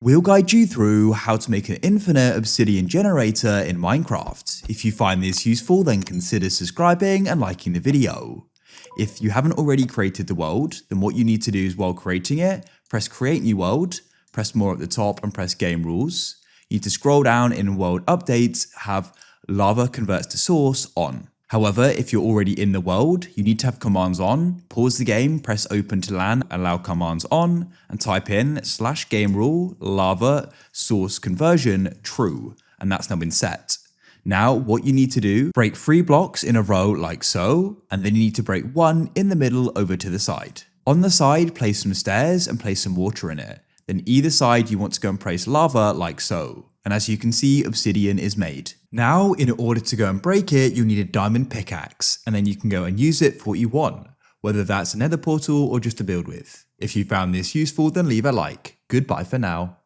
We'll guide you through how to make an infinite obsidian generator in Minecraft. If you find this useful, then consider subscribing and liking the video. If you haven't already created the world, then what you need to do is, while creating it, press create new world, press more at the top and press game rules. You need to scroll down in world updates, have lava converts to source on. However, if you're already in the world, you need to have commands on, pause the game, press open to LAN, allow commands on, and type in /game rule lava source conversion true, and that's now been set. Now, what you need to do, break 3 blocks in a row like so, and then you need to break 1 in the middle over to the side. On the side, place some stairs and place some water in it. Then either side, you want to go and place lava like so. And as you can see, obsidian is made. Now, in order to go and break it, you'll need a diamond pickaxe, and then you can go and use it for what you want, whether that's a nether portal or just to build with. If you found this useful, then leave a like. Goodbye for now.